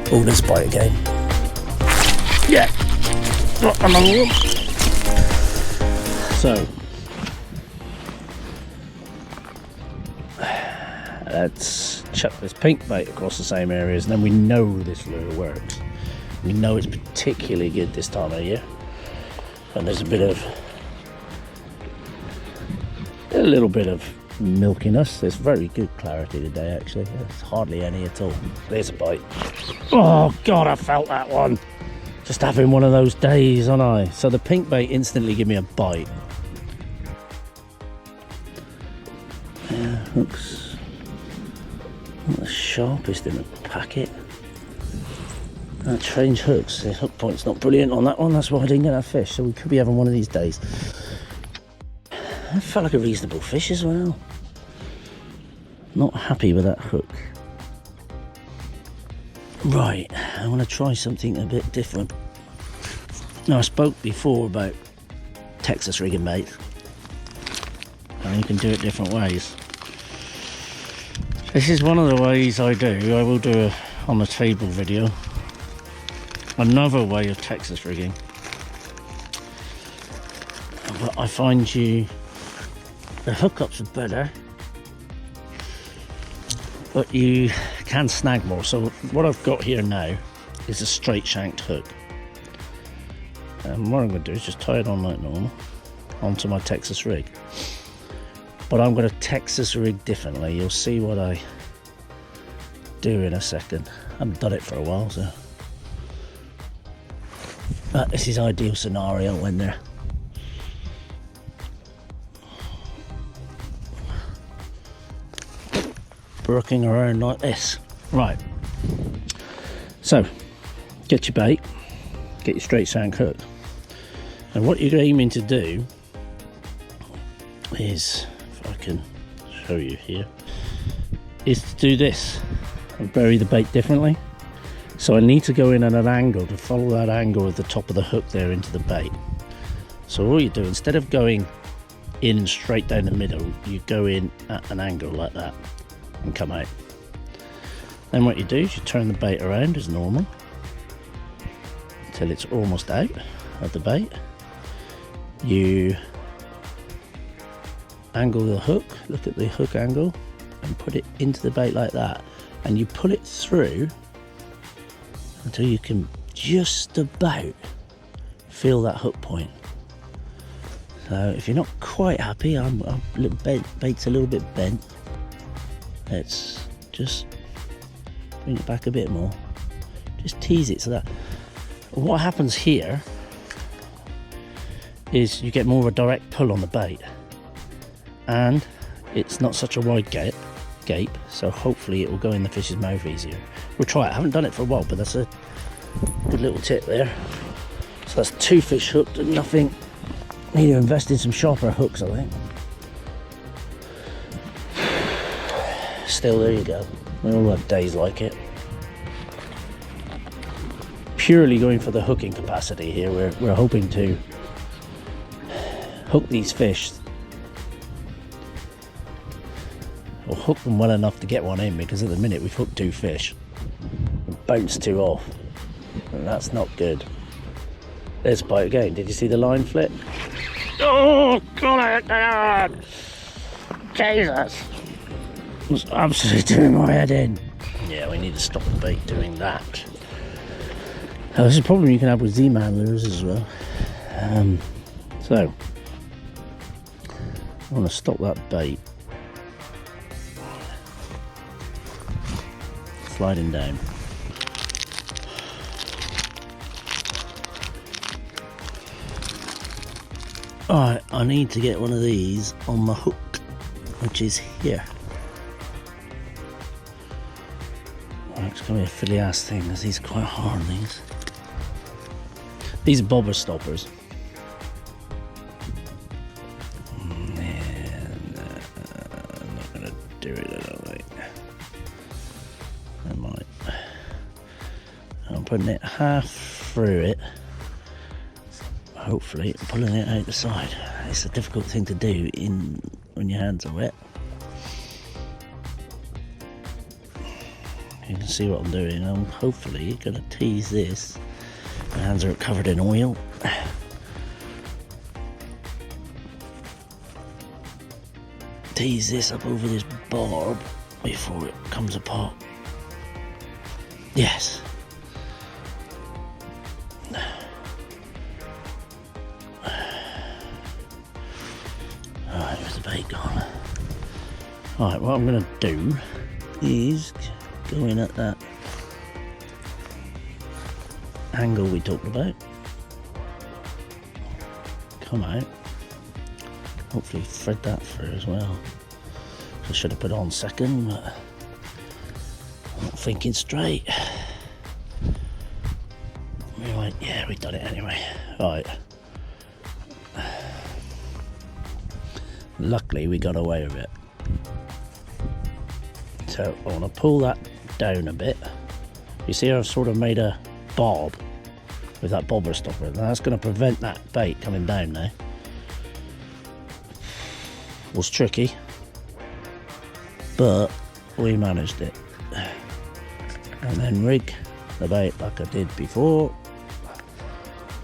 Oh, let's bite again. Yeah, got another one. So, let's chuck this pink bait across the same areas, and then we know this lure works. We know it's particularly good this time of year, and there's a little bit of milkiness. There's very good clarity today, actually. There's hardly any at all. There's a bite. Oh god, I felt that one. Just having one of those days, aren't I? So the pink bait instantly give me a bite. Yeah, hooks not the sharpest in the packet. Strange hooks. The hook point's not brilliant on that one. That's why I didn't get that fish. So we could be having one of these days. That felt like a reasonable fish as well. Not happy with that hook. Right, I want to try something a bit different. Now, I spoke before about Texas rigging bait, and you can do it different ways. This is one of the ways I do. I will do a on the table video. Another way of Texas rigging. But I find the hookups are better, but you can snag more. So what I've got here now is a straight shanked hook, and what I'm going to do is just tie it on like normal onto my Texas rig. But I'm going to Texas rig differently. You'll see what I do in a second. I haven't done it for a while, so but this is ideal scenario when they're working around like this. Right, so get your bait, get your straight shank hook, and what you're aiming to do is, if I can show you here, is to do this and bury the bait differently. So I need to go in at an angle to follow that angle of the top of the hook there into the bait. So all you do, instead of going in straight down the middle, you go in at an angle like that and come out. Then what you do is you turn the bait around as normal until it's almost out of the bait. You angle the hook, look at the hook angle, and put it into the bait like that, and you pull it through until you can just about feel that hook point. So if you're not quite happy, bait's a little bit bent, let's just bring it back a bit more, just tease it so that what happens here is you get more of a direct pull on the bait, and it's not such a wide gape, so hopefully it will go in the fish's mouth easier. We'll try it. I haven't done it for a while, but that's a good little tip there. So that's 2 fish hooked and nothing. Need to invest in some sharper hooks, I think. Still, there you go. We all have days like it. Purely going for the hooking capacity here. We're hoping to hook these fish, or hook them well enough to get one in, because at the minute we've hooked 2 fish and bounced 2 off, and that's not good. There's a bite again. Did you see the line flip? Oh god, Jesus, it was absolutely doing my head in. Yeah, we need to stop the bait doing that. This is a problem you can have with Z-Man lures as well. So I want to stop that bait sliding down. Alright, I need to get one of these on my hook, which is here. It's going to be a filly ass thing, because these are quite hard, these. These are bobber stoppers. And, I'm not going to do it, I don't think. I might. I'm putting it half through it. Hopefully pulling it out the side. It's a difficult thing to do when your hands are wet. You can see what I'm doing. I'm hopefully going to tease this. My hands are covered in oil. Tease this up over this barb before it comes apart. Yes. Alright, where's the bait gone? Alright, what I'm going to do is go in at that angle we talked about. Come out. Hopefully thread that through as well. I should have put on second, but I'm not thinking straight. Right, yeah, we've done it anyway. Right. Luckily we got away with it. So I want to pull that down a bit. You see I've sort of made a bob with that bobber stopper, and that's going to prevent that bait coming down now. Was tricky, but we managed it. And then rig the bait like I did before,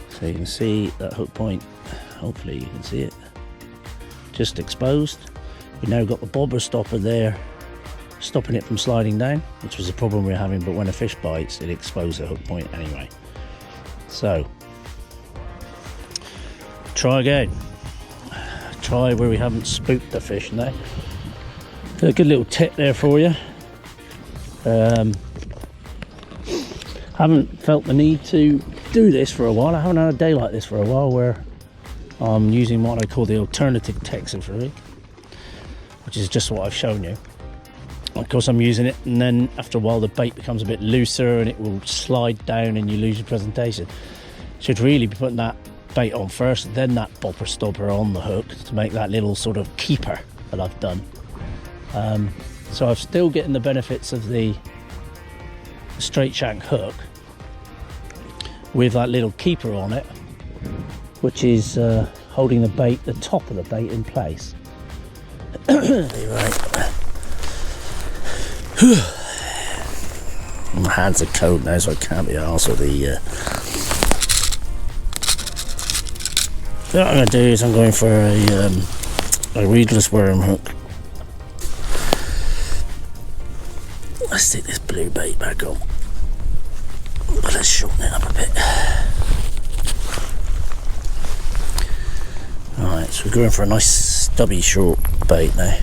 so you can see that hook point. Hopefully you can see it, just exposed. We now got the bobber stopper there stopping it from sliding down, which was a problem we were having, but when a fish bites it exposes the hook point anyway. So try again. Try where we haven't spooked the fish now. A good little tip there for you. Haven't felt the need to do this for a while. I haven't had a day like this for a while where I'm using what I call the alternative Texas rig, which is just what I've shown you. Of course I'm using it, and then after a while the bait becomes a bit looser and it will slide down and you lose your presentation. Should really be putting that bait on first, then that bobber stopper on the hook to make that little sort of keeper that I've done. So I'm still getting the benefits of the straight shank hook with that little keeper on it, which is holding the bait, the top of the bait in place. Right. My hands are cold now, so I can't be arsed with the so what I'm going to do is I'm going for a weedless worm hook. Let's take this blue bait back on, but let's shorten it up a bit. Alright, so we're going for a nice stubby short bait now,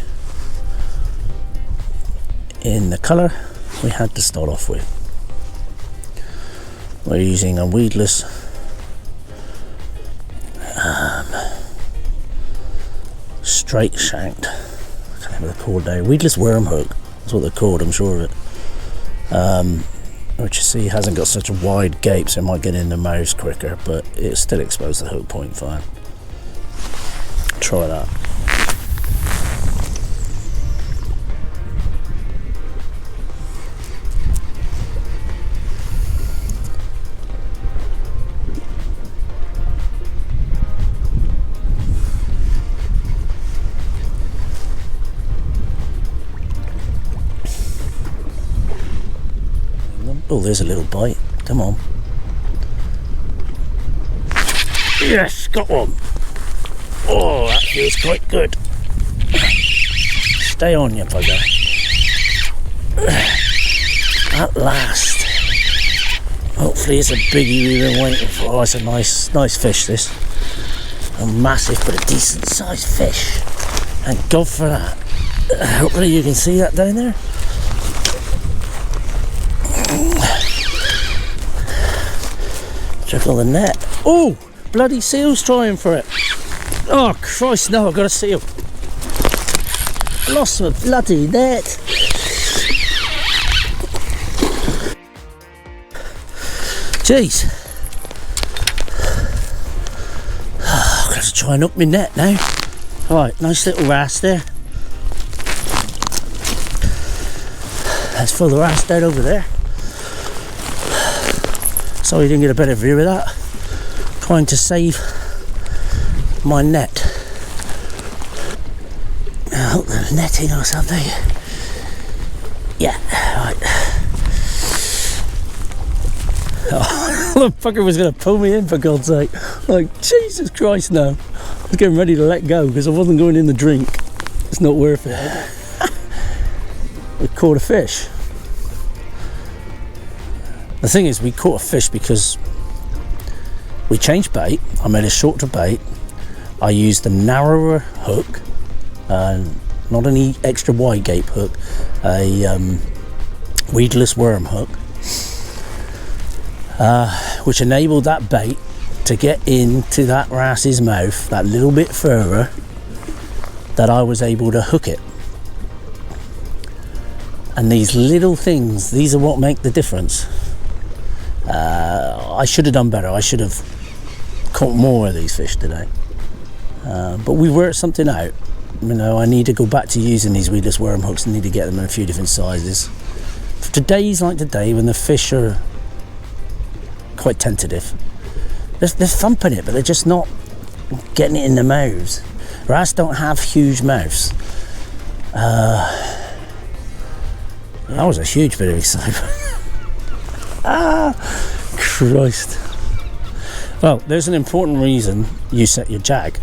in the colour we had to start off with. We're using a weedless straight shanked, I can't remember the called now, weedless worm hook, that's what they're called, I'm sure of it. Which you see hasn't got such a wide gape, so it might get in the mouths quicker, but it still exposes the hook point fine. Try that. Oh, there's a little bite. Come on. Yes, got one. Oh, that feels quite good. Stay on, you bugger. At last. Hopefully it's a biggie we've been waiting for. Oh, it's a nice fish, this. A massive but a decent sized fish. Thank God for that. Hopefully you can see that down there. Trickle the net. Oh, bloody seal's trying for it. Oh Christ, no, I've got a seal. Lost my bloody net. Jeez. Oh, I've got to try and up my net now. Alright, nice little wrasse there. Let's fill the wrasse down over there. Sorry you didn't get a better view of that. Trying to save my net. I hope the netting or something. Yeah, right. The fucker was going to pull me in, for God's sake. Like, Jesus Christ, no. I was getting ready to let go because I wasn't going in the drink. It's not worth it. We caught a fish. The thing is, we caught a fish because we changed bait. I made a shorter bait. I used a narrower hook, not any extra wide gape hook, a weedless worm hook, which enabled that bait to get into that wrasse's mouth that little bit further, that I was able to hook it. And these little things, these are what make the difference. I should have done better. I should have caught more of these fish today. But we worked something out. You know, I need to go back to using these weedless worm hooks. I need to get them in a few different sizes. Today's like today when the fish are quite tentative. They're thumping it, but they're just not getting it in their mouths. Wrasse don't have huge mouths. That was a huge bit of excitement. Christ. Well, there's an important reason you set your drag.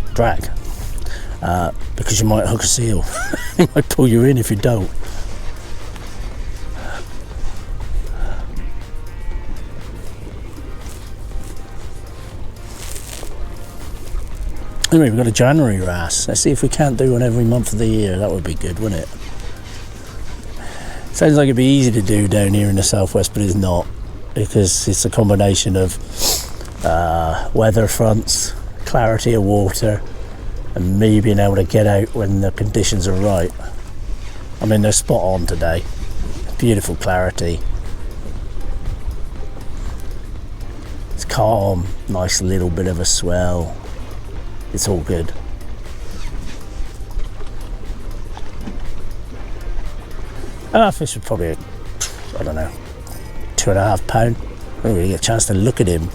Because you might hook a seal. It might pull you in if you don't. Anyway, we've got a January wrasse. Let's see if we can't do one every month of the year. That would be good, wouldn't it? Sounds like it'd be easy to do down here in the southwest, but it's not, because it's a combination of weather fronts, clarity of water, and me being able to get out when the conditions are right. I mean, they're spot on today. Beautiful clarity. It's calm, nice little bit of a swell. It's all good. Our fish was probably, I don't know, 2.5 pound. I didn't really get a chance to look at him.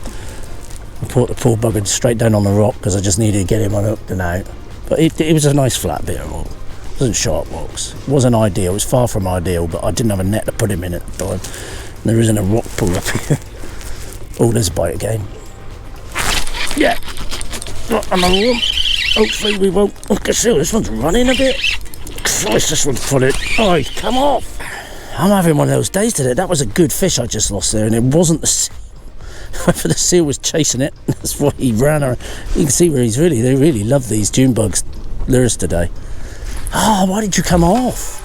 I put the poor bugger straight down on the rock because I just needed to get him unhooked and out. But it was a nice flat bit of rock. It wasn't sharp rocks. It wasn't ideal. It was far from ideal, but I didn't have a net to put him in at the time. And there isn't a rock pool up here. Oh, there's a bite again. Yeah. Another one. Hopefully we won't hook a seal. This one's running a bit. Christ, this one's put it. Oh, come off. I'm having one of those days today. That was a good fish I just lost there, and it wasn't the seal. Whether the seal was chasing it, that's why he ran around. You can see where they really love these June bugs lures today. Oh, why did you come off?